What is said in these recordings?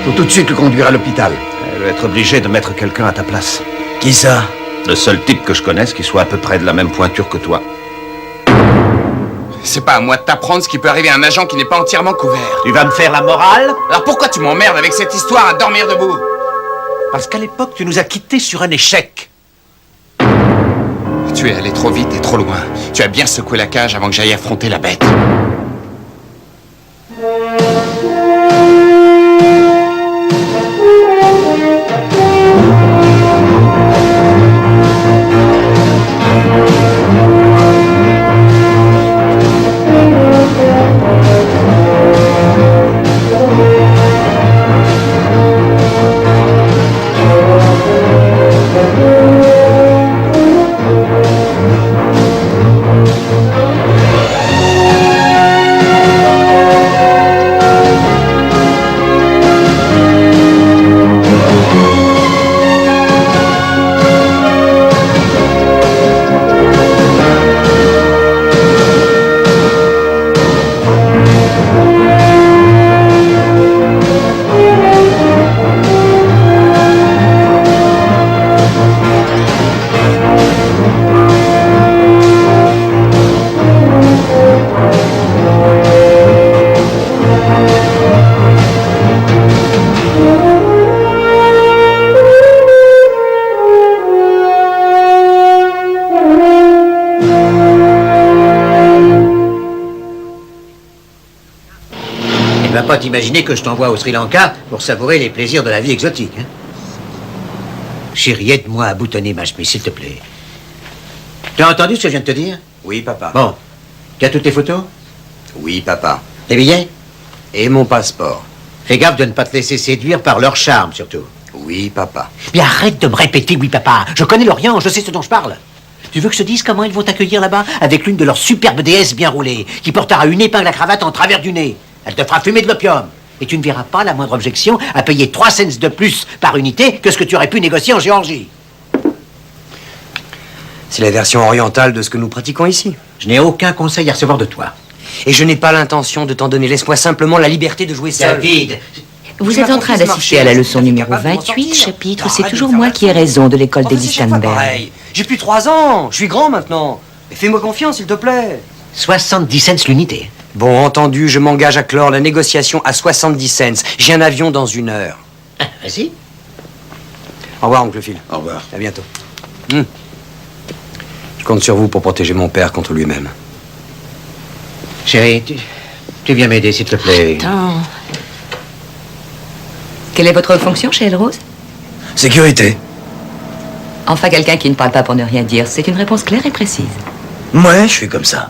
Faut tout de suite le conduire à l'hôpital. Elle va être obligée de mettre quelqu'un à ta place. Qui ça? Le seul type que je connaisse qui soit à peu près de la même pointure que toi. C'est pas à moi de t'apprendre ce qui peut arriver à un agent qui n'est pas entièrement couvert. Tu vas me faire la morale? Alors pourquoi tu m'emmerdes avec cette histoire à dormir debout? Parce qu'à l'époque, tu nous as quittés sur un échec. Tu es allé trop vite et trop loin. Tu as bien secoué la cage avant que j'aille affronter la bête. Pas t'imaginer que je t'envoie au Sri Lanka pour savourer les plaisirs de la vie exotique. Hein? Chérie, aide-moi à boutonner ma chemise, s'il te plaît. Tu as entendu ce que je viens de te dire? Oui, papa. Bon. Tu as toutes tes photos? Oui, papa. Les billets? Et mon passeport. Fais gaffe de ne pas te laisser séduire par leur charme, surtout. Oui, papa. Mais arrête de me répéter oui, papa. Je connais l'Orient, je sais ce dont je parle. Tu veux que je te dise comment ils vont t'accueillir là-bas? Avec l'une de leurs superbes déesses bien roulées, qui portera une épingle à cravate en travers du nez. Elle te fera fumer de l'opium. Et tu ne verras pas la moindre objection à payer 3 cents de plus par unité que ce que tu aurais pu négocier en Géorgie. C'est la version orientale de ce que nous pratiquons ici. Je n'ai aucun conseil à recevoir de toi. Et je n'ai pas l'intention de t'en donner. Laisse-moi simplement la liberté de jouer seul. David! Vous êtes en train d'assister à la leçon numéro 28, chapitre « C'est toujours moi qui ai raison » de l'école d'Eddie Sternberg. J'ai plus 3 ans. Je suis grand maintenant. Mais fais-moi confiance, s'il te plaît. 70 cents l'unité. Bon, entendu, je m'engage à clore la négociation à 70 cents. J'ai un avion dans 1 heure. Ah, vas-y. Au revoir, oncle Phil. Au revoir. À bientôt. Je compte sur vous pour protéger mon père contre lui-même. Chérie, tu viens m'aider, s'il te plaît. Attends. Quelle est votre fonction chez Elrose? Sécurité. Enfin, quelqu'un qui ne parle pas pour ne rien dire. C'est une réponse claire et précise. Ouais, je suis comme ça.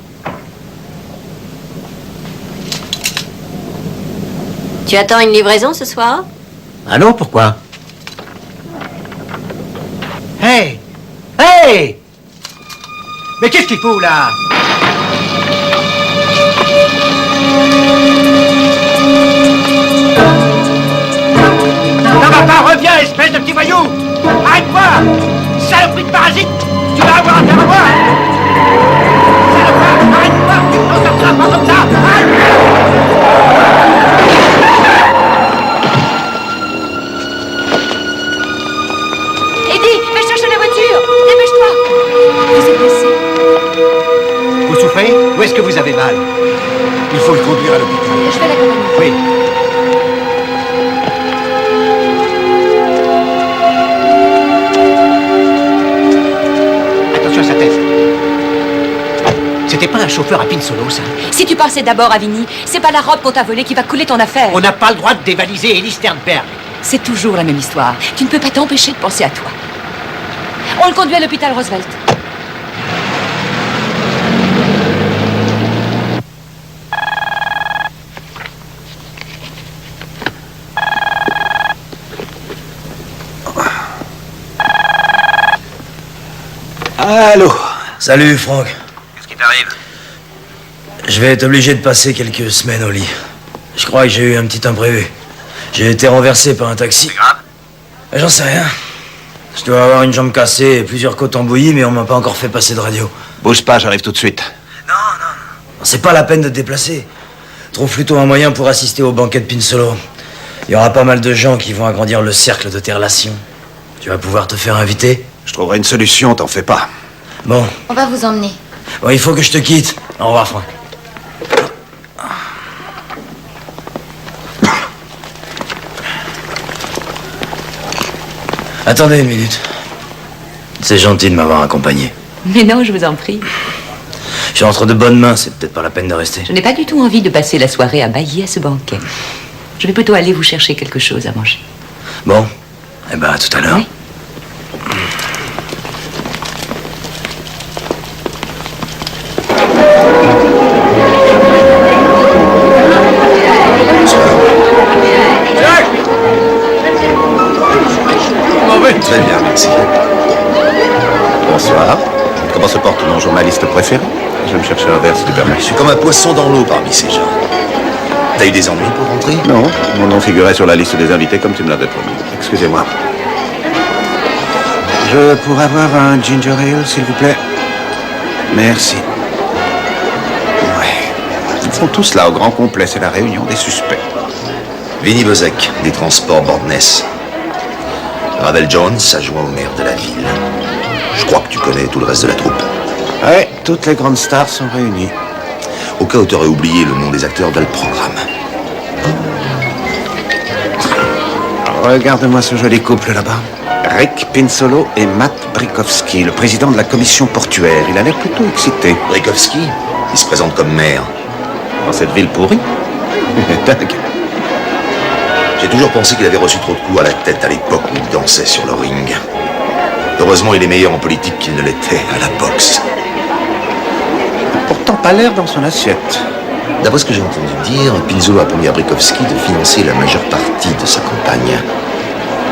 Tu attends une livraison ce soir? Ah non, pourquoi? Hey! Hey! Mais qu'est-ce qu'il faut, là? Ça va pas, reviens, espèce de petit voyou! Arrête-toi! Saloperie de parasite! Tu vas avoir affaire à moi! Salopard, arrête-toi! Non, comme ça, pas comme ça! Eddie, va chercher la voiture! Dépêche-toi! Vous êtes blessé. Vous souffrez? Où est-ce que vous avez mal? Il faut le conduire à l'hôpital. Je vais l'accompagner. Oui. Attention à sa tête. C'était pas un chauffeur à Pinsolo, ça. Si tu pensais d'abord à Vinny, c'est pas la robe qu'on t'a volée qui va couler ton affaire. On n'a pas le droit de dévaliser Eddie Sternberg. C'est toujours la même histoire. Tu ne peux pas t'empêcher de penser à toi. On le conduit à l'hôpital Roosevelt. Allô? Salut, Franck. Qu'est-ce qui t'arrive? Je vais être obligé de passer quelques semaines au lit. Je crois que j'ai eu un petit imprévu. J'ai été renversé par un taxi. C'est grave? J'en sais rien. Je dois avoir une jambe cassée et plusieurs côtes en bouillie, mais on m'a pas encore fait passer de radio. Bouge pas, j'arrive tout de suite. Non. C'est pas la peine de te déplacer. Trouve plutôt un moyen pour assister au banquet de Pinsolo. Il y aura pas mal de gens qui vont agrandir le cercle de tes relations. Tu vas pouvoir te faire inviter? Je trouverai une solution, t'en fais pas. Bon. On va vous emmener. Bon, il faut que je te quitte. Au revoir, Franck. Attendez une minute. C'est gentil de m'avoir accompagné. Mais non, je vous en prie. Je suis entre de bonnes mains, c'est peut-être pas la peine de rester. Je n'ai pas du tout envie de passer la soirée à bailler à ce banquet. Je vais plutôt aller vous chercher quelque chose à manger. Bon, eh ben à tout à l'heure. Oui. Très bien, merci. Bonsoir. Comment se porte mon journaliste préféré? Je vais me chercher un verre, si tu permets. Je suis comme un poisson dans l'eau parmi ces gens. T'as eu des ennuis pour rentrer? Non, mon nom figurait sur la liste des invités comme tu me l'avais promis. Excusez-moi. Je pourrais avoir un ginger ale, s'il vous plaît? Merci. Ouais. Ils sont tous là au grand complet, c'est la réunion des suspects. Vinny Bozek, des transports Bordness. Ravel Jones, adjoint au maire de la ville. Je crois que tu connais tout le reste de la troupe. Ouais, toutes les grandes stars sont réunies. Au cas où t'aurais oublié le nom des acteurs dans le programme. Regarde-moi ce joli couple là-bas. Rick Pinsolo et Matt Brikowski, le président de la commission portuaire. Il a l'air plutôt excité. Brikowski, il se présente comme maire. Dans cette ville pourrie? Dingue. J'ai toujours pensé qu'il avait reçu trop de coups à la tête à l'époque où il dansait sur le ring. Heureusement, il est meilleur en politique qu'il ne l'était à la boxe. Pourtant pas l'air dans son assiette. D'après ce que j'ai entendu dire, Pinzolo a promis à Brikowski de financer la majeure partie de sa campagne.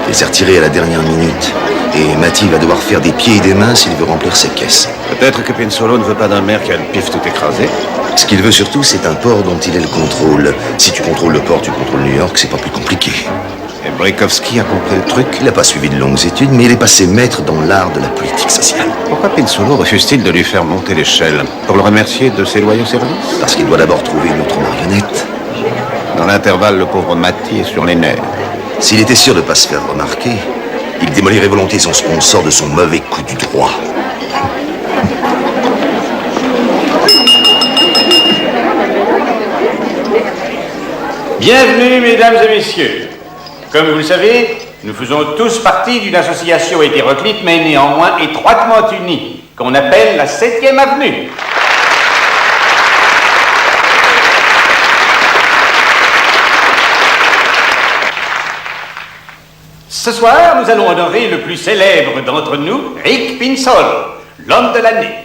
Il s'est retiré à la dernière minute. Et Matty va devoir faire des pieds et des mains s'il veut remplir ses caisses. Peut-être que Pinsolo ne veut pas d'un maire qui a le pif tout écrasé. Ce qu'il veut surtout, c'est un port dont il ait le contrôle. Si tu contrôles le port, tu contrôles New York, c'est pas plus compliqué. Et Brikowski a compris le truc. Il n'a pas suivi de longues études, mais il est passé maître dans l'art de la politique sociale. Pourquoi Pinsolo refuse-t-il de lui faire monter l'échelle? Pour le remercier de ses loyaux services? Parce qu'il doit d'abord trouver une autre marionnette. Dans l'intervalle, le pauvre Matty est sur les nerfs. S'il était sûr de ne pas se faire remarquer, il démolirait volontiers son sponsor de son mauvais coup du droit. Bienvenue, mesdames et messieurs. Comme vous le savez, nous faisons tous partie d'une association hétéroclite, mais néanmoins étroitement unie, qu'on appelle la 7e Avenue. Ce soir, nous allons honorer le plus célèbre d'entre nous, Rick Pinsolo, l'homme de l'année.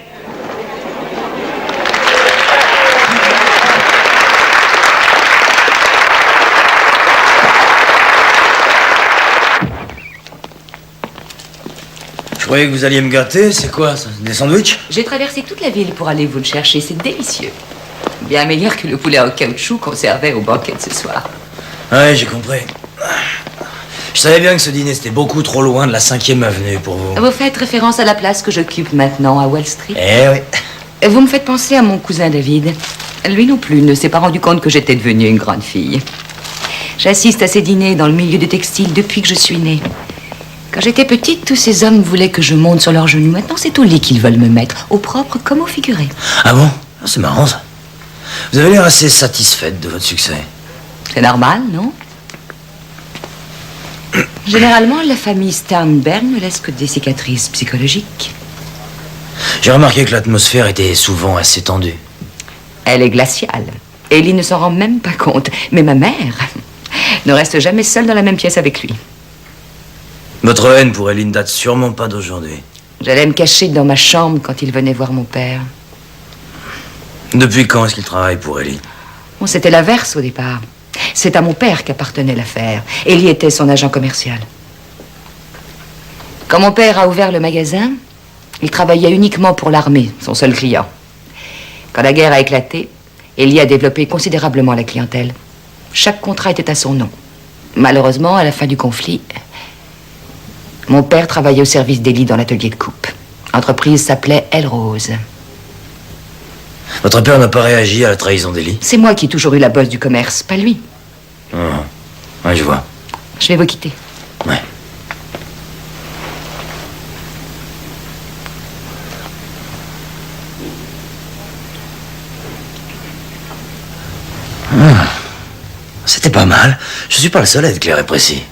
Je croyais que vous alliez me gâter, c'est quoi ça? Des sandwichs? J'ai traversé toute la ville pour aller vous le chercher, c'est délicieux. Bien meilleur que le poulet en caoutchouc qu'on servait au banquet de ce soir. Ouais, j'ai compris. Je savais bien que ce dîner c'était beaucoup trop loin de la 5e avenue pour vous. Vous faites référence à la place que j'occupe maintenant à Wall Street? Eh oui. Vous me faites penser à mon cousin David. Lui non plus ne s'est pas rendu compte que j'étais devenue une grande fille. J'assiste à ces dîners dans le milieu du textile depuis que je suis née. Quand j'étais petite, tous ces hommes voulaient que je monte sur leurs genoux. Maintenant, c'est au lit qu'ils veulent me mettre, au propre comme au figuré. Ah bon? Ah, c'est marrant ça. Vous avez l'air assez satisfaite de votre succès. C'est normal, non? Généralement, la famille Sternberg ne laisse que des cicatrices psychologiques. J'ai remarqué que l'atmosphère était souvent assez tendue. Elle est glaciale. Ellie ne s'en rend même pas compte. Mais ma mère ne reste jamais seule dans la même pièce avec lui. Votre haine pour Ellie ne date sûrement pas d'aujourd'hui. J'allais me cacher dans ma chambre quand il venait voir mon père. Depuis quand est-ce qu'il travaille pour Ellie? Bon, c'était l'inverse au départ. C'est à mon père qu'appartenait l'affaire. Ellie était son agent commercial. Quand mon père a ouvert le magasin, il travaillait uniquement pour l'armée, son seul client. Quand la guerre a éclaté, Ellie a développé considérablement la clientèle. Chaque contrat était à son nom. Malheureusement, à la fin du conflit, mon père travaillait au service d'Ellie dans l'atelier de coupe. L'entreprise s'appelait Elle Rose. Votre père n'a pas réagi à la trahison d'Ellie? C'est moi qui ai toujours eu la bosse du commerce, pas lui. Ouais, je vois. Je vais vous quitter. Ouais. C'était pas mal. Je suis pas le seul à être clair et précis.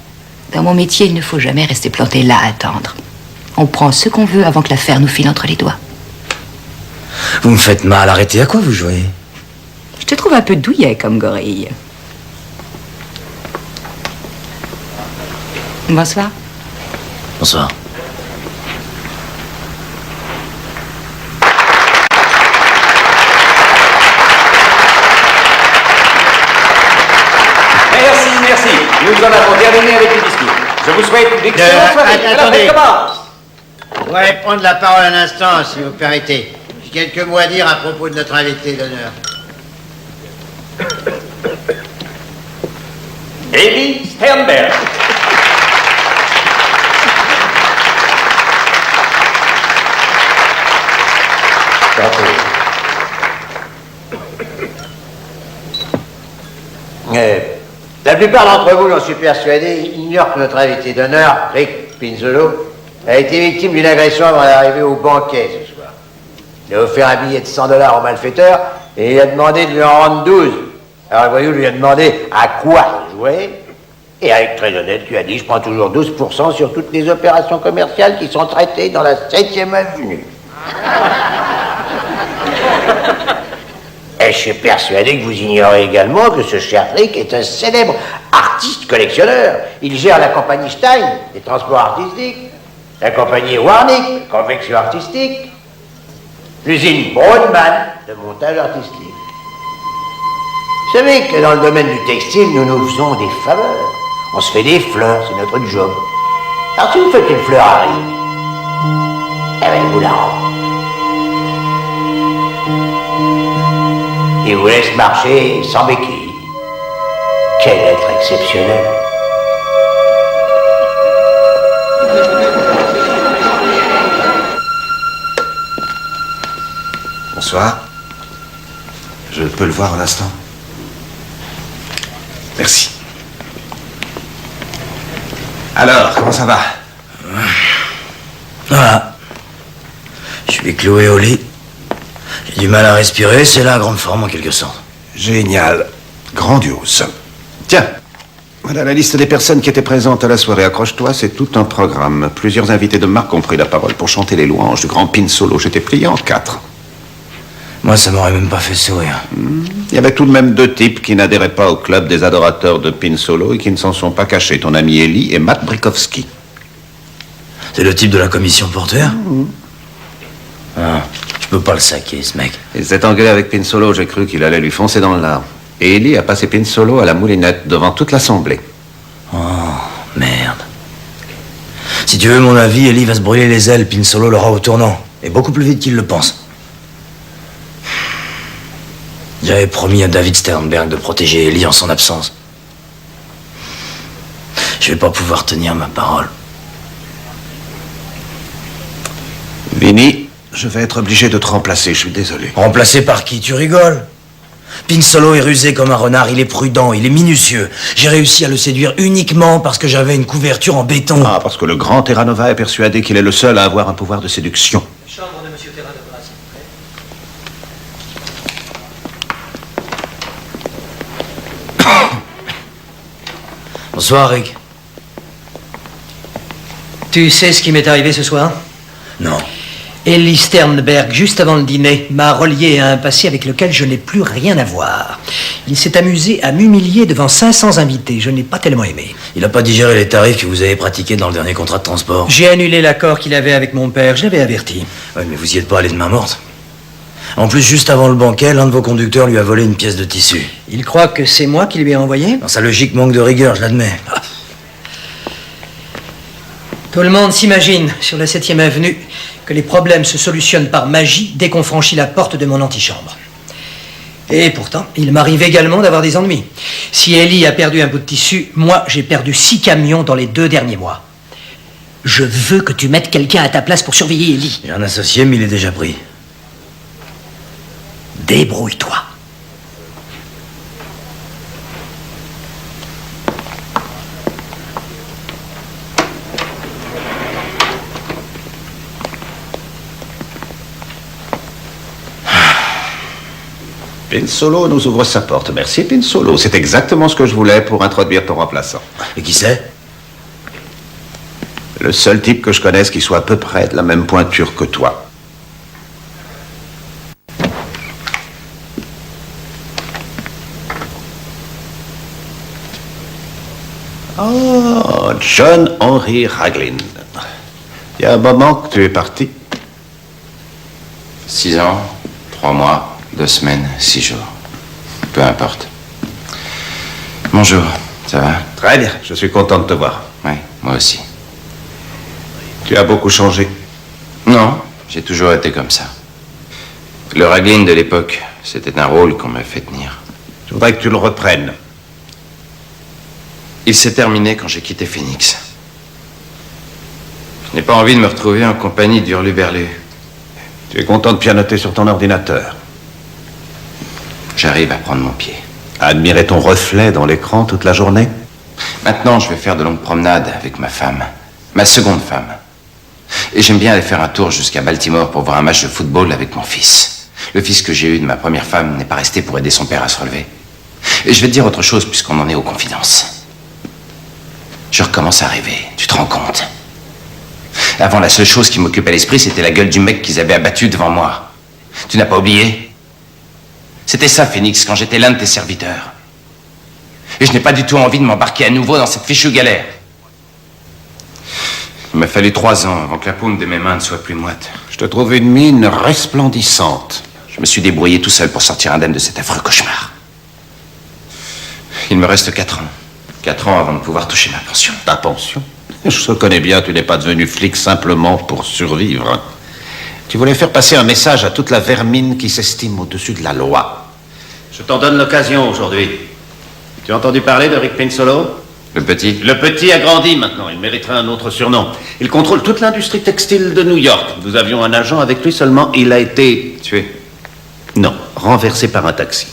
Dans mon métier, il ne faut jamais rester planté là à attendre. On prend ce qu'on veut avant que l'affaire nous file entre les doigts. Vous me faites mal. Arrêtez. À quoi vous jouez? Je te trouve un peu douillet comme gorille. Bonsoir. Bonsoir. Merci. Nous en avons terminé avec les discours. Je vous souhaite une excellente soirée. Attendez. Commence. Je voudrais prendre la parole un instant, si vous permettez. J'ai quelques mots à dire à propos de notre invité d'honneur. Elie Sternberg. La plupart d'entre vous, j'en suis persuadé, ignorent que notre invité d'honneur, Rick Pinzolo, a été victime d'une agression avant d'arriver au banquet ce soir. Il a offert un billet de $100 au malfaiteur et il a demandé de lui en rendre 12. Alors le voyou lui a demandé à quoi il jouait. Et avec très honnête, lui a dit, je prends toujours 12% sur toutes les opérations commerciales qui sont traitées dans la 7e avenue. Et je suis persuadé que vous ignorez également que ce cher Rick est un célèbre artiste collectionneur. Il gère la compagnie Stein, des transports artistiques, la compagnie Warnick, convection artistique, l'usine Broadman, de montage artistique. Vous savez que dans le domaine du textile, nous nous faisons des faveurs. On se fait des fleurs, c'est notre job. Alors si vous faites une fleur à Rick, eh bien, il vous la rend. Il vous laisse marcher sans béquille. Quel être exceptionnel. Bonsoir. Je peux le voir un instant? Merci. Alors, comment ça va? Voilà. Je suis cloué au lit. J'ai du mal à respirer, c'est la grande forme en quelque sorte. Génial. Grandiose. Tiens, voilà la liste des personnes qui étaient présentes à la soirée. Accroche-toi, c'est tout un programme. Plusieurs invités de marque ont pris la parole pour chanter les louanges du grand Pinzolo. J'étais plié en 4. Moi, ça m'aurait même pas fait sourire. Il y avait tout de même 2 types qui n'adhéraient pas au club des adorateurs de Pinzolo et qui ne s'en sont pas cachés. Ton ami Elie et Matt Brikowski. C'est le type de la commission portuaire? Ah, je peux pas le saquer, ce mec. Il s'est engueulé avec Pinzolo, j'ai cru qu'il allait lui foncer dans l'art. Et Elie a passé Pinzolo à la moulinette devant toute l'assemblée. Oh, merde. Si tu veux mon avis, Elie va se brûler les ailes, Pinzolo l'aura au tournant. Et beaucoup plus vite qu'il le pense. J'avais promis à David Sternberg de protéger Elie en son absence. Je vais pas pouvoir tenir ma parole. Vinny, je vais être obligé de te remplacer, je suis désolé. Remplacé par qui? Tu rigoles? Pinzolo est rusé comme un renard, il est prudent, il est minutieux. J'ai réussi à le séduire uniquement parce que j'avais une couverture en béton. Ah, parce que le grand Terranova est persuadé qu'il est le seul à avoir un pouvoir de séduction. Chambre de Monsieur Terranova, s'il vous plaît. Bonsoir, Rick. Tu sais ce qui m'est arrivé ce soir? Non. Elie Sternberg, juste avant le dîner, m'a relié à un passé avec lequel je n'ai plus rien à voir. Il s'est amusé à m'humilier devant 500 invités. Je n'ai pas tellement aimé. Il n'a pas digéré les tarifs que vous avez pratiqués dans le dernier contrat de transport. J'ai annulé l'accord qu'il avait avec mon père. Je l'avais averti. Oui, mais vous y êtes pas allé de main morte. En plus, juste avant le banquet, l'un de vos conducteurs lui a volé une pièce de tissu. Il croit que c'est moi qui lui ai envoyé? Dans sa logique manque de rigueur, je l'admets. Tout le monde s'imagine, sur la 7e avenue, que les problèmes se solutionnent par magie dès qu'on franchit la porte de mon antichambre. Et pourtant, il m'arrive également d'avoir des ennuis. Si Elie a perdu un bout de tissu, moi, j'ai perdu 6 camions dans les 2 derniers mois. Je veux que tu mettes quelqu'un à ta place pour surveiller Elie. J'ai un associé, mais il est déjà pris. Débrouille-toi. Pinsolo nous ouvre sa porte. Merci, Pinsolo. C'est exactement ce que je voulais pour introduire ton remplaçant. Et qui c'est? Le seul type que je connaisse qui soit à peu près de la même pointure que toi. Oh, John Henry Raglan. Il y a un moment que tu es parti. 6 ans, 3 mois, 2 semaines, 6 jours. Peu importe. Bonjour, ça va? Très bien, je suis content de te voir. Oui, moi aussi. Tu as beaucoup changé. Non, j'ai toujours été comme ça. Le Raglan de l'époque, c'était un rôle qu'on m'a fait tenir. Je voudrais que tu le reprennes. Il s'est terminé quand j'ai quitté Phoenix. Je n'ai pas envie de me retrouver en compagnie d'Hurluberlu. Tu es content de pianoter sur ton ordinateur. J'arrive à prendre mon pied. À admirer ton reflet dans l'écran toute la journée. Maintenant, je vais faire de longues promenades avec ma femme. Ma seconde femme. Et j'aime bien aller faire un tour jusqu'à Baltimore pour voir un match de football avec mon fils. Le fils que j'ai eu de ma première femme n'est pas resté pour aider son père à se relever. Et je vais te dire autre chose puisqu'on en est aux confidences. Je recommence à rêver, tu te rends compte? Avant, la seule chose qui m'occupait l'esprit, c'était la gueule du mec qu'ils avaient abattu devant moi. Tu n'as pas oublié? C'était ça, Phoenix, quand j'étais l'un de tes serviteurs. Et je n'ai pas du tout envie de m'embarquer à nouveau dans cette fichue galère. Il m'a fallu 3 ans avant que la paume de mes mains ne soit plus moite. Je te trouve une mine resplendissante. Je me suis débrouillé tout seul pour sortir indemne de cet affreux cauchemar. Il me reste 4 ans. 4 ans avant de pouvoir toucher ma pension. Ta pension? Je te connais bien, tu n'es pas devenu flic simplement pour survivre. Tu voulais faire passer un message à toute la vermine qui s'estime au-dessus de la loi. Je t'en donne l'occasion aujourd'hui. Tu as entendu parler de Rick Pinsolo? Le petit? Le petit a grandi maintenant, il mériterait un autre surnom. Il contrôle toute l'industrie textile de New York. Nous avions un agent avec lui seulement, il a été... Tué? Non, renversé par un taxi.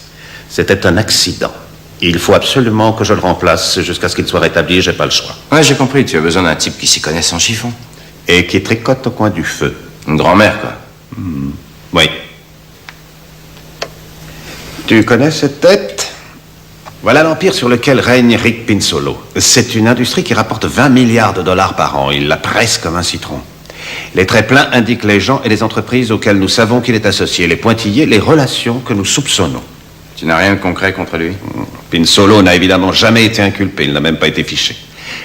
C'était un accident. Il faut absolument que je le remplace jusqu'à ce qu'il soit rétabli, j'ai pas le choix. Ouais, j'ai compris, tu as besoin d'un type qui s'y connaisse en chiffon. Et qui tricote au coin du feu. Une grand-mère, quoi. Oui. Tu connais cette tête? Voilà l'empire sur lequel règne Rick Pinsolo. C'est une industrie qui rapporte 20 milliards de dollars par an. Il la presse comme un citron. Les traits pleins indiquent les gens et les entreprises auxquelles nous savons qu'il est associé. Les pointillés, les relations que nous soupçonnons. Tu n'as rien de concret contre lui? Pinsolo n'a évidemment jamais été inculpé. Il n'a même pas été fiché.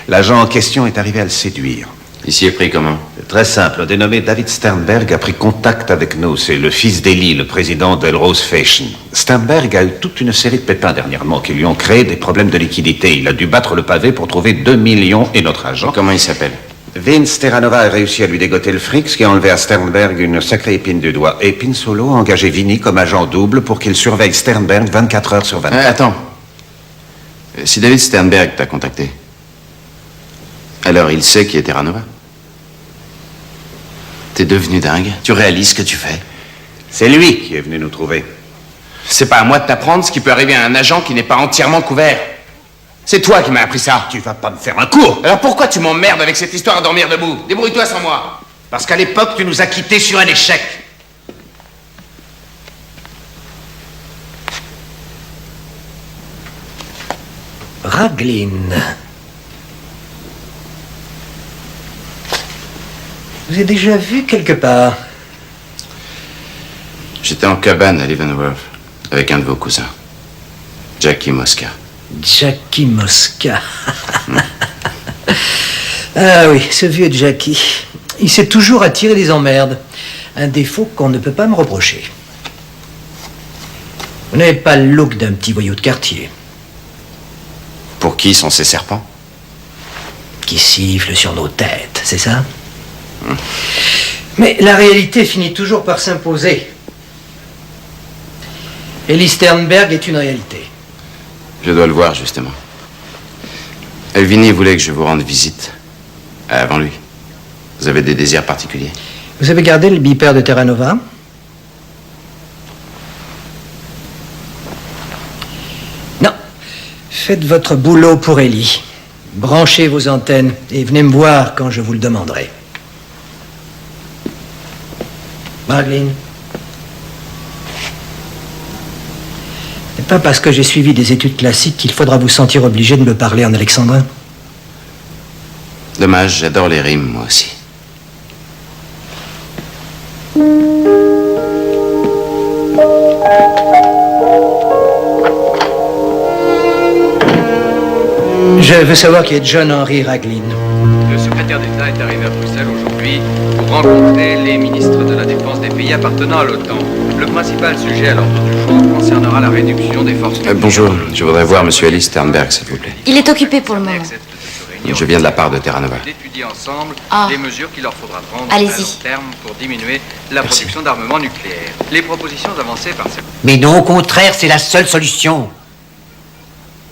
L'agent en question est arrivé à le séduire. Il s'y est pris comment? C'est très simple. Un dénommé David Sternberg a pris contact avec nous. C'est le fils d'Eli, le président d'Elrose Fashion. Sternberg a eu toute une série de pépins dernièrement qui lui ont créé des problèmes de liquidité. Il a dû battre le pavé pour trouver 2 millions et notre agent... Comment il s'appelle? Vince Terranova a réussi à lui dégoter le fric, ce qui a enlevé à Sternberg une sacrée épine du doigt. Et Pinsolo a engagé Vinny comme agent double pour qu'il surveille Sternberg 24 heures sur 24. Attends. Si David Sternberg t'a contacté, alors il sait qui est Terranova? T'es devenu dingue? Tu réalises ce que tu fais? C'est lui qui est venu nous trouver. C'est pas à moi de t'apprendre ce qui peut arriver à un agent qui n'est pas entièrement couvert. C'est toi qui m'as appris ça. Tu vas pas me faire un cours. Alors pourquoi tu m'emmerdes avec cette histoire à dormir debout? Débrouille-toi sans moi. Parce qu'à l'époque, tu nous as quittés sur un échec. Raglan. Je vous ai déjà vu quelque part. J'étais en cabane à Leavenworth avec un de vos cousins, Jackie Mosca. Jackie Mosca. Ah oui, ce vieux Jackie. Il s'est toujours attiré des emmerdes. Un défaut qu'on ne peut pas me reprocher. Vous n'avez pas le look d'un petit voyou de quartier. Pour qui sont ces serpents? Qui sifflent sur nos têtes, c'est ça? Mais la réalité finit toujours par s'imposer. Eli Sternberg est une réalité. Je dois le voir, justement. Elvini voulait que je vous rende visite. Avant lui. Vous avez des désirs particuliers? Vous avez gardé le beeper de Terranova? Non. Faites votre boulot pour Eli. Branchez vos antennes et venez me voir quand je vous le demanderai. Raglan. pas parce que j'ai suivi des études classiques qu'il faudra vous sentir obligé de me parler en alexandrin. Dommage, j'adore les rimes, moi aussi. Je veux savoir qui est John Henry Raglin. Le secrétaire d'État est arrivé à Bruxelles aujourd'hui pour rencontrer les ministres de la Défense des pays appartenant à l'OTAN. Le principal sujet à l'ordre du jour concernera la réduction des forces nucléaires. Bonjour, je voudrais voir M. Ellis Sternberg, s'il vous plaît. Il est occupé pour le moment. Je viens de la part de Terra Nova. D'étudier ensemble Ah. les mesures qu'il leur faudra prendre Allez-y. à long terme pour diminuer la production d'armement nucléaire. Les propositions avancées par ces... Mais non, au contraire, c'est la seule solution.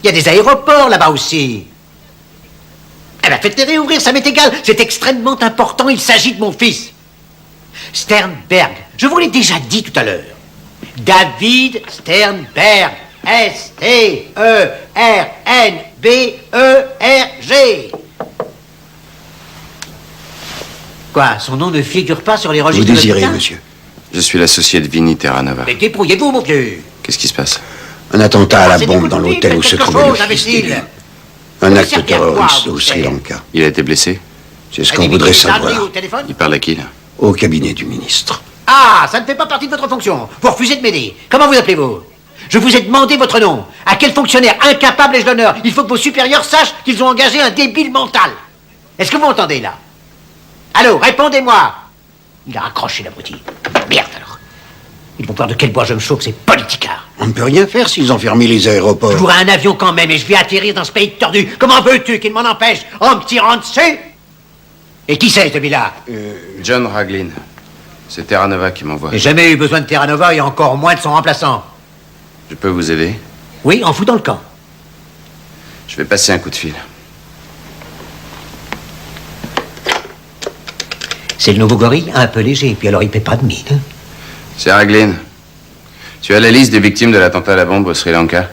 Il y a des aéroports là-bas aussi. Eh ben, faites-les réouvrir, ça m'est égal. C'est extrêmement important, il s'agit de mon fils. Sternberg, je vous l'ai déjà dit tout à l'heure. David Sternberg. S-T-E-R-N-B-E-R-G. Quoi, son nom ne figure pas sur les Vous registres de désirez, l'État? monsieur? Je suis l'associé de Vinny Terra Nova. Mais débrouillez-vous, mon vieux. Qu'est-ce qui se passe? Un attentat à la C'est bombe beaucoup dans trop vite, l'hôtel où faites se quelque trouvait le chose, fils imbécile. d'Élie. Vous Un me acte servez à quoi, terroriste vous, au Sri savez? Lanka. Il a été blessé? C'est ce Un qu'on individu voudrait cinglé savoir. au téléphone? Il parle à qui, là? Au cabinet du ministre. Ah, ça ne fait pas partie de votre fonction. Vous refusez de m'aider. Comment vous appelez-vous? Je vous ai demandé votre nom. À quel fonctionnaire incapable ai-je l'honneur? Il faut que vos supérieurs sachent qu'ils ont engagé un débile mental. Est-ce que vous m'entendez, là? Allô, répondez-moi. Il a raccroché, l'abruti. Merde, alors. Ils vont voir de quel bois je me chauffe, ces politicards. On ne peut rien faire s'ils ont fermé les aéroports. J'aurai un avion quand même et je vais atterrir dans ce pays tordu. Comment veux-tu qu'il m'en empêche en me tirant dessus? Et qui c'est, celui-là? John Raglin. C'est Terra Nova qui m'envoie. J'ai jamais eu besoin de Terra Nova et encore moins de son remplaçant. Je peux vous aider? Oui, en foutant le camp. Je vais passer un coup de fil. C'est le nouveau gorille, un peu léger, puis alors il paie pas de mine. Hein. C'est Raglin. Tu as la liste des victimes de l'attentat à la bombe au Sri Lanka?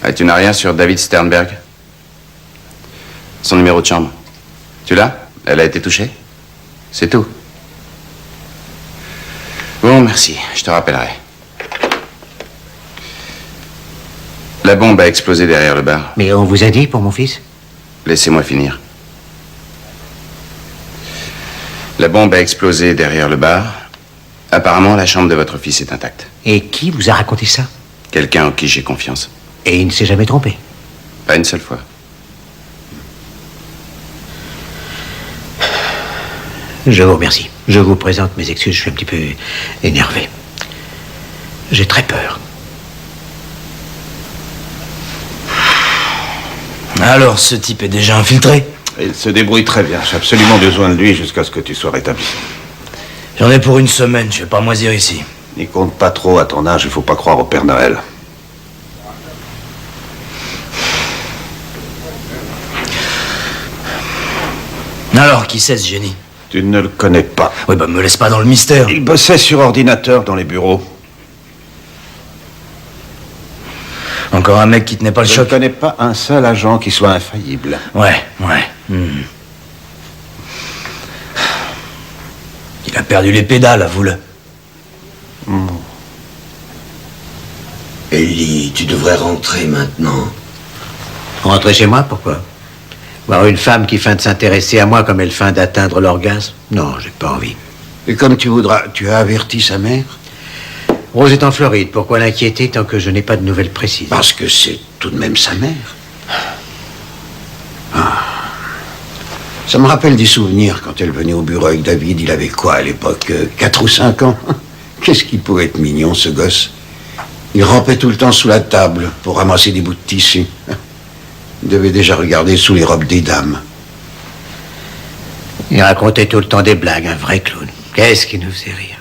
Ah, tu n'as rien sur David Sternberg? Son numéro de chambre? Tu l'as? Elle a été touchée? C'est tout. Bon, merci. Je te rappellerai. La bombe a explosé derrière le bar. Mais on vous a dit pour mon fils? Laissez-moi finir. La bombe a explosé derrière le bar. Apparemment, la chambre de votre fils est intacte. Et qui vous a raconté ça? Quelqu'un en qui j'ai confiance. Et il ne s'est jamais trompé? Pas une seule fois. Je vous remercie. Je vous présente mes excuses, je suis un petit peu énervé. J'ai très peur. Alors, ce type est déjà infiltré? Il se débrouille très bien. J'ai absolument besoin de lui jusqu'à ce que tu sois rétabli. J'en ai pour une semaine, je vais pas moisir ici. N'y compte pas trop à ton âge, il faut pas croire au Père Noël. Alors, qui c'est ce génie? Tu ne le connais pas. Oui, bah me laisse pas dans le mystère. Il bossait sur ordinateur dans les bureaux. Encore un mec qui tenait pas le Je ne choc. connais pas un seul agent qui soit infaillible. Ouais. Il a perdu les pédales, avoue-le. Ellie, tu devrais rentrer maintenant. Rentrer chez moi, pourquoi? Voir une femme qui feint de s'intéresser à moi comme elle feint d'atteindre l'orgasme? Non, j'ai pas envie. Et comme tu voudras, tu as averti sa mère? Rose est en Floride, pourquoi l'inquiéter tant que je n'ai pas de nouvelles précises? Parce que c'est tout de même sa mère. Ah. Ça me rappelle des souvenirs quand elle venait au bureau avec David. Il avait quoi à l'époque? 4 ou 5 ans? Qu'est-ce qu'il pourrait être mignon, ce gosse? Il rampait tout le temps sous la table pour ramasser des bouts de tissu. Il devait déjà regarder sous les robes des dames. Il racontait tout le temps des blagues, un vrai clown. Qu'est-ce qui nous faisait rire?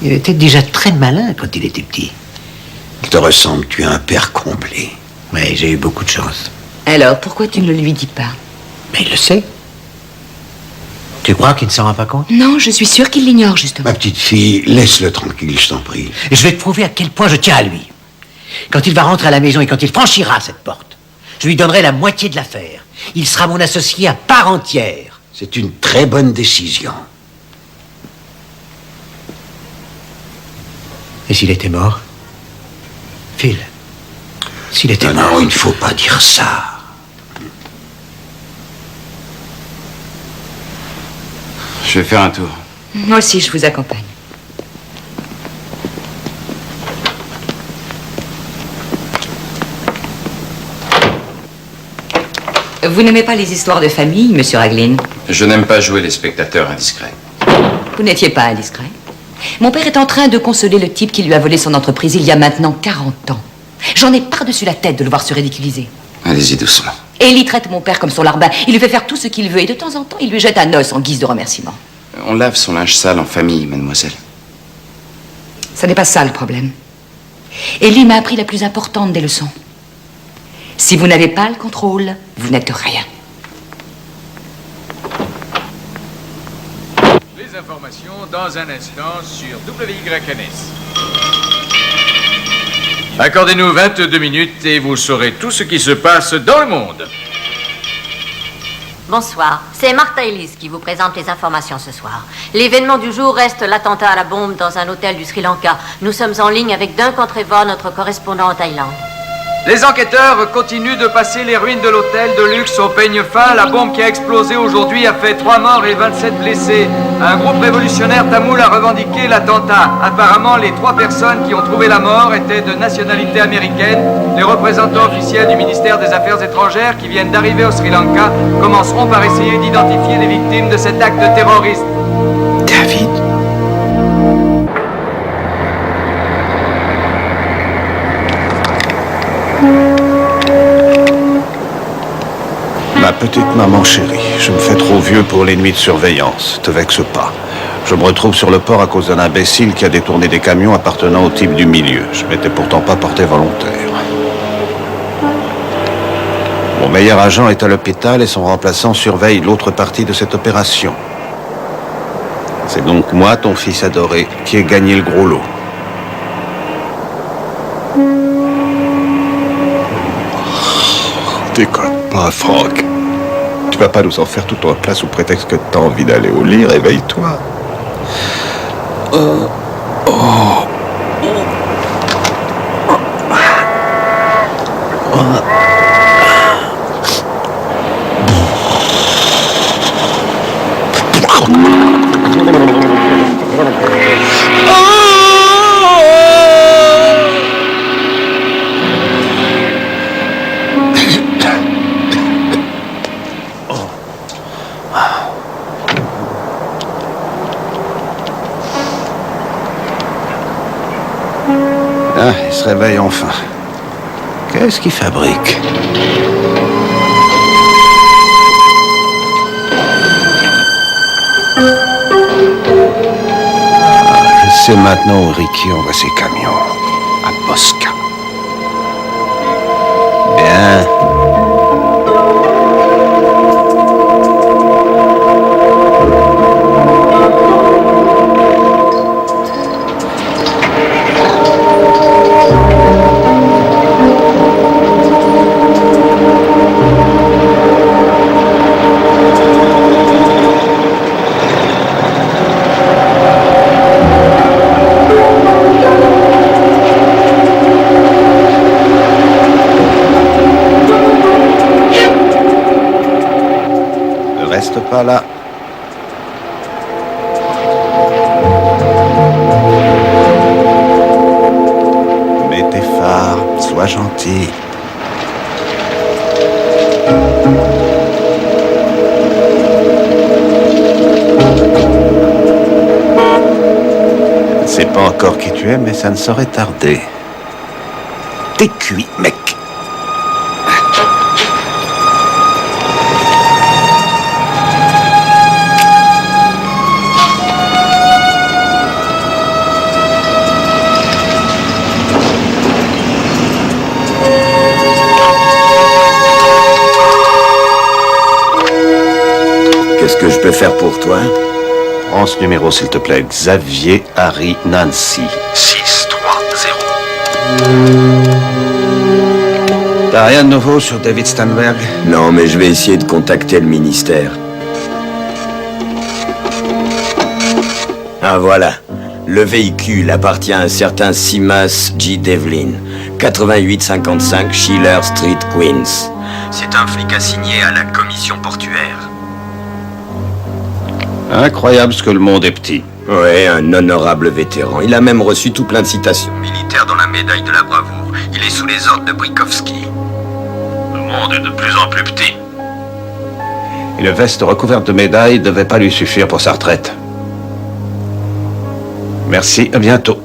Il était déjà très malin quand il était petit. Il te ressemble, tu es un père comblé. Mais j'ai eu beaucoup de chance. Alors, pourquoi tu ne le lui dis pas? Mais il le sait. Tu crois qu'il ne s'en rend pas compte? Non, je suis sûre qu'il l'ignore, justement. Ma petite fille, laisse-le tranquille, je t'en prie. Et je vais te prouver à quel point je tiens à lui. Quand il va rentrer à la maison et quand il franchira cette porte, je lui donnerai la moitié de l'affaire. Il sera mon associé à part entière. C'est une très bonne décision. Et s'il était mort? Phil, s'il était mort... Non, il ne faut pas dire ça. Je vais faire un tour. Moi aussi, je vous accompagne. Vous n'aimez pas les histoires de famille, monsieur Ragline? Je n'aime pas jouer les spectateurs indiscrets. Vous n'étiez pas indiscret. Mon père est en train de consoler le type qui lui a volé son entreprise il y a maintenant 40 ans. J'en ai par-dessus la tête de le voir se ridiculiser. Allez-y doucement. Et il y traite mon père comme son larbin. Il lui fait faire tout ce qu'il veut et de temps en temps, il lui jette un os en guise de remerciement. On lave son linge sale en famille, mademoiselle. Ça n'est pas ça le problème. Ellie m'a appris la plus importante des leçons. Si vous n'avez pas le contrôle, vous n'êtes rien. Les informations dans un instant sur WYNS. Accordez-nous 22 minutes et vous saurez tout ce qui se passe dans le monde. Bonsoir, c'est Martha Ellis qui vous présente les informations ce soir. L'événement du jour reste l'attentat à la bombe dans un hôtel du Sri Lanka. Nous sommes en ligne avec Duncan Trevor, notre correspondant en Thaïlande. Les enquêteurs continuent de passer les ruines de l'hôtel de luxe au peigne fin. La bombe qui a explosé aujourd'hui a fait 3 morts et 27 blessés. Un groupe révolutionnaire tamoul a revendiqué l'attentat. Apparemment, les 3 personnes qui ont trouvé la mort étaient de nationalité américaine. Les représentants officiels du ministère des Affaires étrangères qui viennent d'arriver au Sri Lanka commenceront par essayer d'identifier les victimes de cet acte terroriste. David? Ma petite maman chérie, je me fais trop vieux pour les nuits de surveillance. Te vexe pas. Je me retrouve sur le port à cause d'un imbécile qui a détourné des camions appartenant au type du milieu. Je m'étais pourtant pas porté volontaire. Mon meilleur agent est à l'hôpital et son remplaçant surveille l'autre partie de cette opération. C'est donc moi, ton fils adoré, qui ai gagné le gros lot. Déconne pas, Franck. Tu vas pas nous en faire toute en place sous prétexte que t'as envie d'aller au lit, réveille-toi. Ah, il se réveille enfin. Qu'est-ce qu'il fabrique? Je sais maintenant où Ricky envoie ses camions. À Bosca. Bien. Reste pas là. Mets tes phares, sois gentil. Je ne sais pas encore qui tu es, mais ça ne saurait tarder. T'es cuit, mec. Qu'est-ce que je peux faire pour toi? Prends ce numéro, s'il te plaît. Xavier Harry Nancy. 630. T'as rien de nouveau sur David Steinberg? Non, mais je vais essayer de contacter le ministère. Ah, voilà. Le véhicule appartient à un certain Simas G. Devlin, 8855 Schiller Street, Queens. C'est un flic assigné à la commission portuaire. Incroyable ce que le monde est petit. Ouais, un honorable vétéran. Il a même reçu tout plein de citations militaires dans la médaille de la bravoure. Il est sous les ordres de Brikovski. Le monde est de plus en plus petit. Une veste recouverte de médailles ne devait pas lui suffire pour sa retraite. Merci, à bientôt.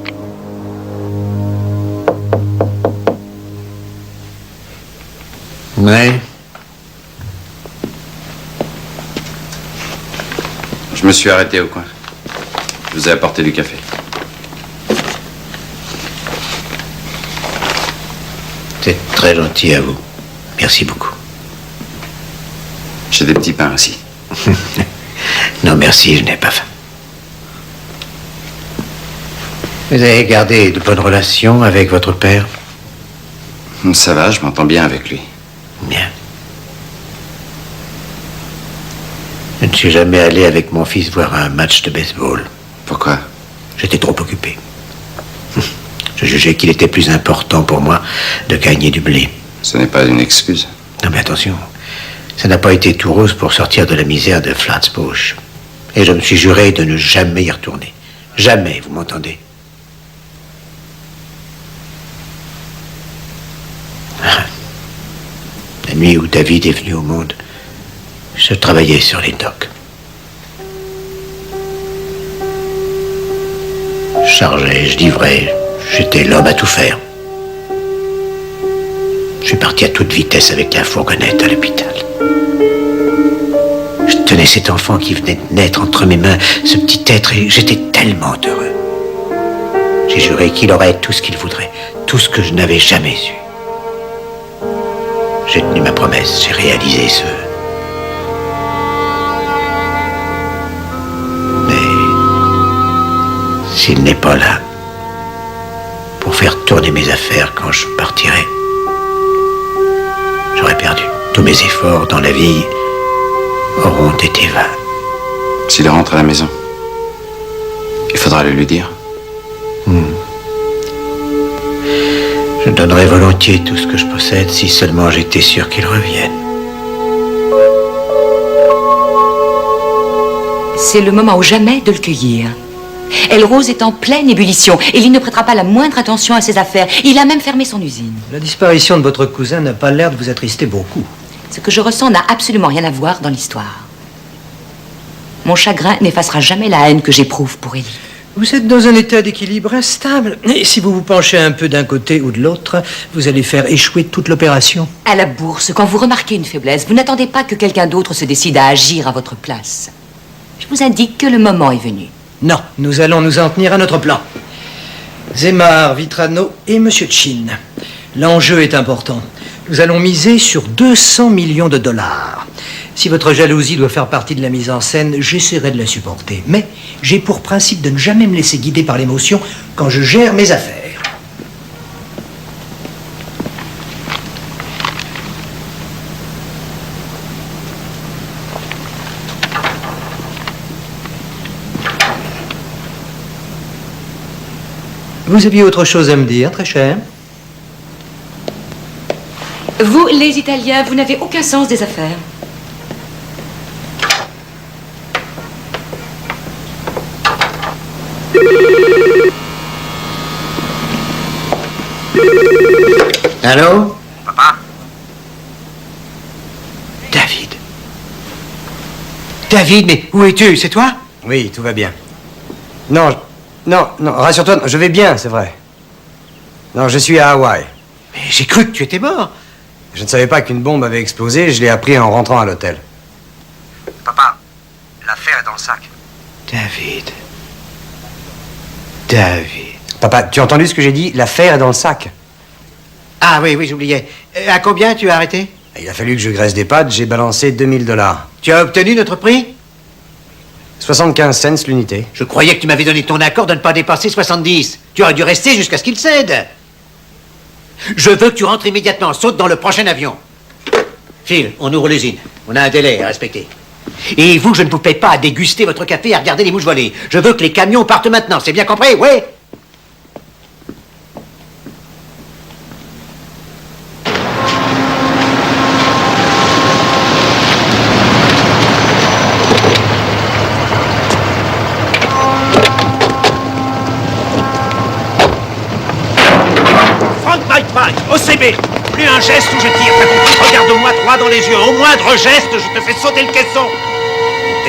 Ouais. Je me suis arrêté au coin. Je vous ai apporté du café. C'est très gentil à vous. Merci beaucoup. J'ai des petits pains aussi. Non, merci, je n'ai pas faim. Vous avez gardé de bonnes relations avec votre père? Ça va, je m'entends bien avec lui. Bien. Je ne suis jamais allé avec mon fils voir un match de baseball. Pourquoi? J'étais trop occupé. Je jugeais qu'il était plus important pour moi de gagner du blé. Ce n'est pas une excuse. Non mais attention, ça n'a pas été tout rose pour sortir de la misère de Flatbush. Et je me suis juré de ne jamais y retourner. Jamais, vous m'entendez? La nuit où David est venu au monde, je travaillais sur les docks. Je chargeais, je livrais, j'étais l'homme à tout faire. Je suis parti à toute vitesse avec la fourgonnette à l'hôpital. Je tenais cet enfant qui venait de naître entre mes mains, ce petit être, et j'étais tellement heureux. J'ai juré qu'il aurait tout ce qu'il voudrait, tout ce que je n'avais jamais eu. J'ai tenu ma promesse, j'ai réalisé ce... Mais s'il n'est pas là pour faire tourner mes affaires quand je partirai, j'aurais perdu. Tous mes efforts dans la vie auront été vains. S'il rentre à la maison, il faudra le lui dire. Je donnerais volontiers tout ce que je possède si seulement j'étais sûr qu'il revienne. C'est le moment ou jamais de le cueillir. Elrose est en pleine ébullition et il ne prêtera pas la moindre attention à ses affaires. Il a même fermé son usine. La disparition de votre cousin n'a pas l'air de vous attrister beaucoup. Ce que je ressens n'a absolument rien à voir dans l'histoire. Mon chagrin n'effacera jamais la haine que j'éprouve pour Ellie. Vous êtes dans un état d'équilibre instable. Et si vous vous penchez un peu d'un côté ou de l'autre, vous allez faire échouer toute l'opération. À la bourse, quand vous remarquez une faiblesse, vous n'attendez pas que quelqu'un d'autre se décide à agir à votre place. Je vous indique que le moment est venu. Non, nous allons nous en tenir à notre plan. Zemar, Vitrano et Monsieur Chin. L'enjeu est important. Nous allons miser sur 200 millions de dollars. Si votre jalousie doit faire partie de la mise en scène, j'essaierai de la supporter. Mais j'ai pour principe de ne jamais me laisser guider par l'émotion quand je gère mes affaires. Vous aviez autre chose à me dire, très cher? Vous, les Italiens, vous n'avez aucun sens des affaires. Allô? Papa? David. David, mais où es-tu? C'est toi? Oui, tout va bien. Non, rassure-toi, je vais bien, c'est vrai. Non, je suis à Hawaï. Mais j'ai cru que tu étais mort. Je ne savais pas qu'une bombe avait explosé, je l'ai appris en rentrant à l'hôtel. Papa, l'affaire est dans le sac. David. Papa, tu as entendu ce que j'ai dit? L'affaire est dans le sac. Ah oui, j'oubliais. À combien tu as arrêté? Il a fallu que je graisse des pattes, j'ai balancé 2000 $. Tu as obtenu notre prix? 75 cents l'unité. Je croyais que tu m'avais donné ton accord de ne pas dépasser 70. Tu aurais dû rester jusqu'à ce qu'il cède. Je veux que tu rentres immédiatement. Saute dans le prochain avion. Phil, on ouvre l'usine. On a un délai à respecter. Et vous, je ne vous paie pas à déguster votre café et à regarder les mouches voler. Je veux que les camions partent maintenant, c'est bien compris, oui? Frank Mike, OCB. Plus un geste ou je tire, t'as compris? Regarde-moi droit dans les yeux. Au moindre geste, je te fais sauter le caisson.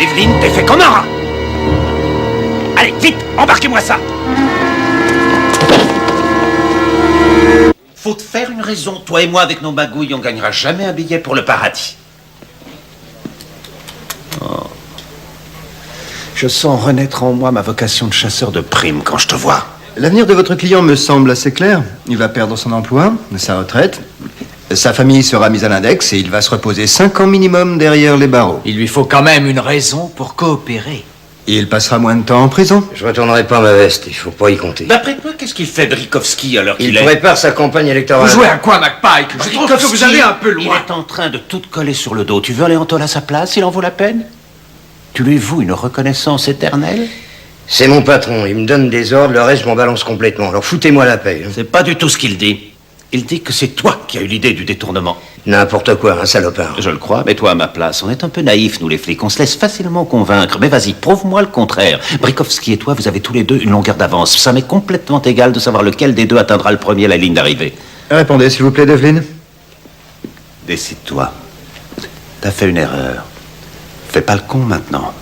Devlin, t'es fait comme un rat. Allez, vite, embarquez-moi ça. Faut te faire une raison. Toi et moi, avec nos magouilles, on gagnera jamais un billet pour le paradis. Oh. Je sens renaître en moi ma vocation de chasseur de primes quand je te vois. L'avenir de votre client me semble assez clair. Il va perdre son emploi, sa retraite. Sa famille sera mise à l'index et il va se reposer 5 ans minimum derrière les barreaux. Il lui faut quand même une raison pour coopérer. Et il passera moins de temps en prison. Je retournerai pas ma veste, il faut pas y compter. D'après toi, qu'est-ce qu'il fait, Brikowski, alors qu'il Il est... prépare sa campagne électorale. Vous jouez à quoi, McPike? Je trouve que vous allez un peu loin. Il est en train de tout te coller sur le dos. Tu veux aller en tôle à sa place? Il en vaut la peine? Tu lui voues une reconnaissance éternelle? C'est mon patron, il me donne des ordres, le reste je m'en balance complètement. Alors foutez-moi la paix. C'est pas du tout ce qu'il dit. Il dit que c'est toi qui as eu l'idée du détournement. N'importe quoi, un salopard. Je le crois, mais toi à ma place, on est un peu naïfs, nous les flics. On se laisse facilement convaincre. Mais vas-y, prouve-moi le contraire. Brikowski et toi, vous avez tous les deux une longueur d'avance. Ça m'est complètement égal de savoir lequel des deux atteindra le premier la ligne d'arrivée. Répondez, s'il vous plaît, Devlin. Décide-toi. T'as fait une erreur. Fais pas le con maintenant.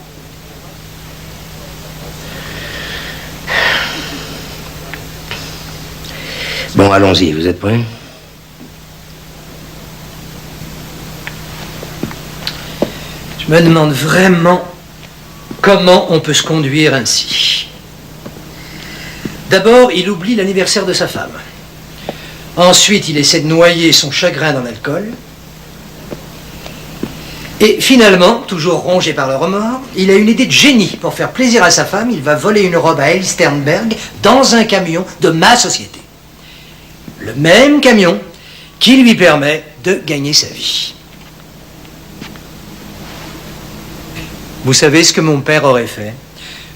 Bon, allons-y, vous êtes prêts? Je me demande vraiment comment on peut se conduire ainsi. D'abord, il oublie l'anniversaire de sa femme. Ensuite, il essaie de noyer son chagrin dans l'alcool. Et finalement, toujours rongé par le remords, il a une idée de génie. Pour faire plaisir à sa femme, il va voler une robe à Ellie Sternberg dans un camion de ma société. Le même camion qui lui permet de gagner sa vie. Vous savez ce que mon père aurait fait?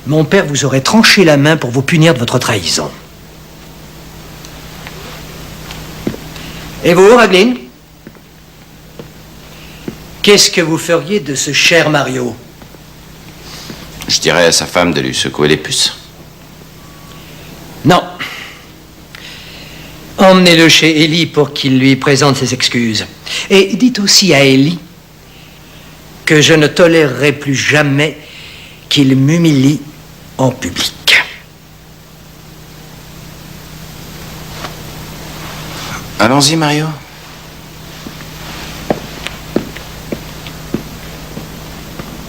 Mon père vous aurait tranché la main pour vous punir de votre trahison. Et vous, Ragline? Qu'est-ce que vous feriez de ce cher Mario? Je dirais à sa femme de lui secouer les puces. Non. Emmenez-le chez Ellie pour qu'il lui présente ses excuses. Et dites aussi à Ellie que je ne tolérerai plus jamais qu'il m'humilie en public. Allons-y, Mario.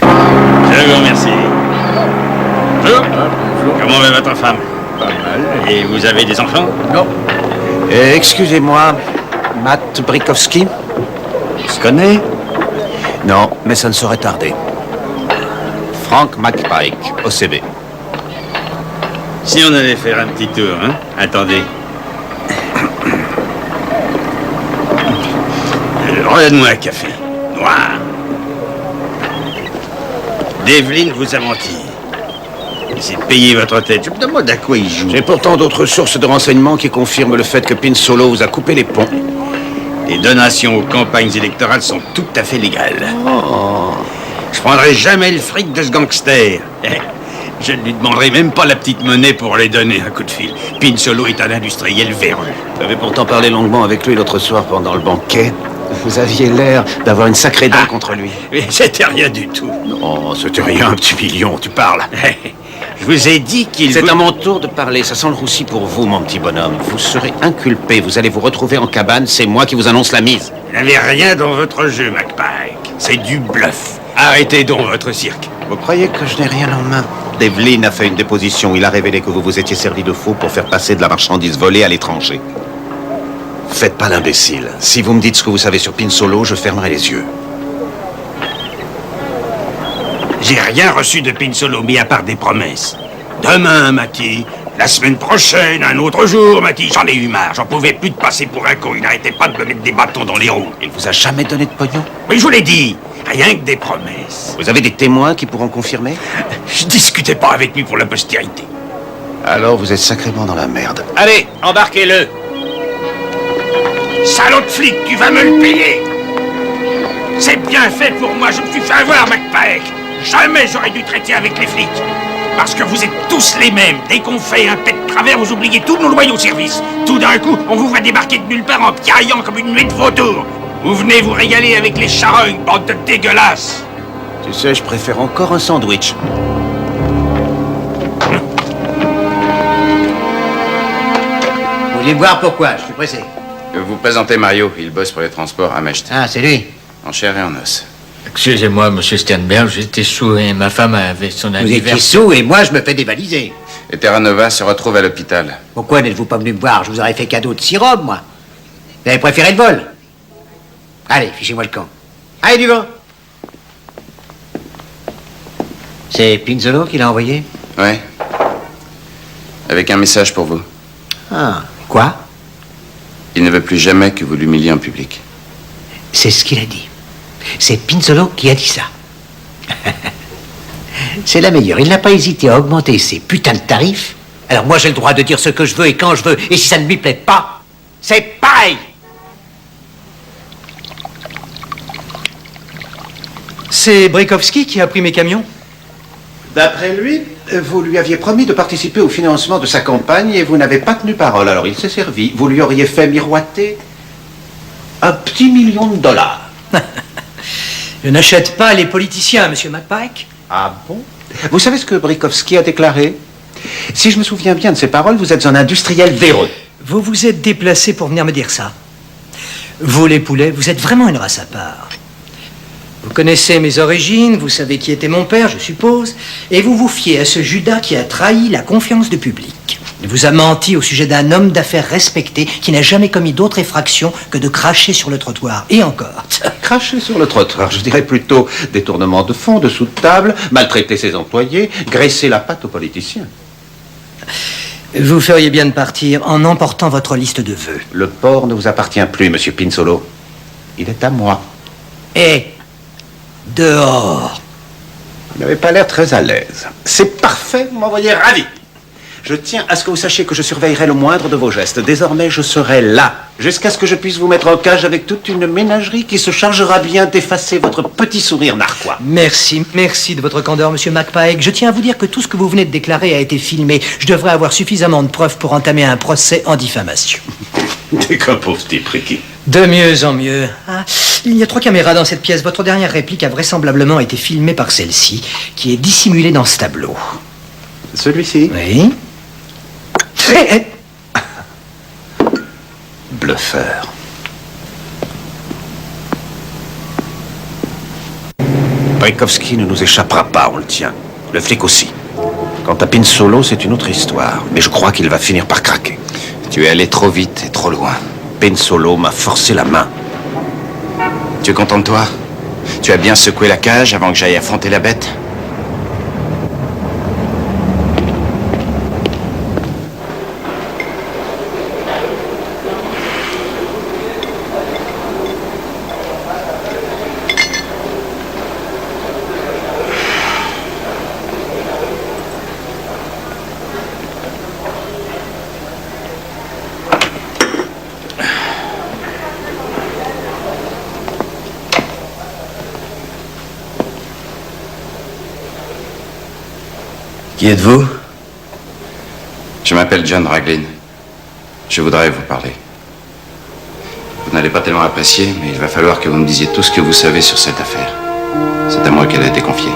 Je vous remercie. Bonjour. Comment va votre femme? Pas mal. Et vous avez des enfants? Non. Excusez-moi, Matt Brikowski? On se connaît? Non, mais ça ne saurait tarder. Frank McPike, OCB. Si on allait faire un petit tour, hein? Attendez. Regarde-moi un café. Noir. Devlin vous a menti. Il s'est payé votre tête. Je me demande à quoi il joue. J'ai pourtant d'autres sources de renseignements qui confirment le fait que Pinsolo vous a coupé les ponts. Les donations aux campagnes électorales sont tout à fait légales. Oh. Je prendrai jamais le fric de ce gangster. Je ne lui demanderai même pas la petite monnaie pour lui donner un coup de fil. Pinsolo est un industriel véreux. J'avais pourtant parlé longuement avec lui l'autre soir pendant le banquet. Vous aviez l'air d'avoir une sacrée dent contre lui. Mais c'était rien du tout. Non, c'était rien, un petit million, tu parles. Je vous ai dit qu'il... C'est à mon tour de parler, ça sent le roussi pour vous, mon petit bonhomme. Vous serez inculpé, vous allez vous retrouver en cabane, c'est moi qui vous annonce la mise. Vous n'avez rien dans votre jeu, McPike. C'est du bluff. Arrêtez donc votre cirque. Vous croyez que je n'ai rien en main? Devlin a fait une déposition, il a révélé que vous vous étiez servi de faux pour faire passer de la marchandise volée à l'étranger. Faites pas l'imbécile. Si vous me dites ce que vous savez sur Pinsolo, je fermerai les yeux. J'ai rien reçu de Pinsolo, mis à part des promesses. Demain, Matty, La semaine prochaine, un autre jour, m'a dit. J'en ai eu marre, j'en pouvais plus de passer pour un con. Il n'arrêtait pas de me mettre des bâtons dans les roues. Il vous a jamais donné de pognon? Oui, je vous l'ai dit, rien que des promesses. Vous avez des témoins qui pourront confirmer? Je discutais pas avec lui pour la postérité. Alors vous êtes sacrément dans la merde. Allez, embarquez-le. Salaud de flic, tu vas me le payer. C'est bien fait pour moi, je me suis fait avoir, McPike. Jamais j'aurais dû traiter avec les flics. Parce que vous êtes tous les mêmes. Dès qu'on fait un pet de travers, vous oubliez tous nos loyaux services. Tout d'un coup, on vous voit débarquer de nulle part en piaillant comme une nuée de vautours. Vous venez vous régaler avec les charognes, bande de dégueulasses. Tu sais, je préfère encore un sandwich. Vous voulez voir pourquoi? Je suis pressé. Vous présentez Mario, il bosse pour les transports à Mesht. Ah, c'est lui. En chair et en os. Excusez-moi, monsieur Sternberg, j'étais sous et ma femme avait son Vous anniversaire. étiez sous et moi je me fais dévaliser. Et Terranova se retrouve à l'hôpital. Pourquoi n'êtes-vous pas venu me voir? Je vous aurais fait cadeau de sirop, moi. Vous avez préféré le vol? Allez, fichez-moi le camp. Allez, du vent. C'est Pinzolo qui l'a envoyé? Ouais. Avec un message pour vous. Ah, quoi? Il ne veut plus jamais que vous l'humiliez en public. C'est ce qu'il a dit. C'est Pinzolo qui a dit ça. C'est la meilleure. Il n'a pas hésité à augmenter ses putains de tarifs. Alors moi j'ai le droit de dire ce que je veux et quand je veux. Et si ça ne lui plaît pas, c'est pareil. C'est Brikovski qui a pris mes camions? D'après lui, vous lui aviez promis de participer au financement de sa campagne et vous n'avez pas tenu parole. Alors il s'est servi. Vous lui auriez fait miroiter un petit $1 000 000. Je n'achète pas les politiciens, monsieur McPike. Ah bon? Vous savez ce que Brikovski a déclaré? Si je me souviens bien de ses paroles, vous êtes un industriel véreux. Vous vous êtes déplacé pour venir me dire ça. Vous, les poulets, vous êtes vraiment une race à part. Vous connaissez mes origines, vous savez qui était mon père, je suppose, et vous vous fiez à ce Judas qui a trahi la confiance du public. Il vous a menti au sujet d'un homme d'affaires respecté qui n'a jamais commis d'autre effraction que de cracher sur le trottoir. Et encore. Cracher sur le trottoir, je dirais plutôt détournement de fonds, dessous de table, maltraiter ses employés, graisser la patte aux politiciens. Vous feriez bien de partir en emportant votre liste de vœux. Le port ne vous appartient plus, monsieur Pinzolo. Il est à moi. Et dehors. Vous n'avez pas l'air très à l'aise. C'est parfait, vous m'envoyez ravi. Je tiens à ce que vous sachiez que je surveillerai le moindre de vos gestes. Désormais, je serai là, jusqu'à ce que je puisse vous mettre en cage avec toute une ménagerie qui se chargera bien d'effacer votre petit sourire narquois. Merci de votre candeur, monsieur McPike. Je tiens à vous dire que tout ce que vous venez de déclarer a été filmé. Je devrais avoir suffisamment de preuves pour entamer un procès en diffamation. T'es qu'un pauvre type, Ricky. De mieux en mieux. Ah, il y a 3 caméras dans cette pièce. Votre dernière réplique a vraisemblablement été filmée par celle-ci, qui est dissimulée dans ce tableau. Celui-ci? Oui. Bluffeur. Brikovski ne nous échappera pas, on le tient. Le flic aussi. Quant à Pinzolo, c'est une autre histoire. Mais je crois qu'il va finir par craquer. Tu es allé trop vite et trop loin. Pinzolo m'a forcé la main. Tu es content de toi? Tu as bien secoué la cage avant que j'aille affronter la bête? Qui êtes-vous? Je m'appelle John Raglin. Je voudrais vous parler. Vous n'allez pas tellement apprécier, mais il va falloir que vous me disiez tout ce que vous savez sur cette affaire. C'est à moi qu'elle a été confiée.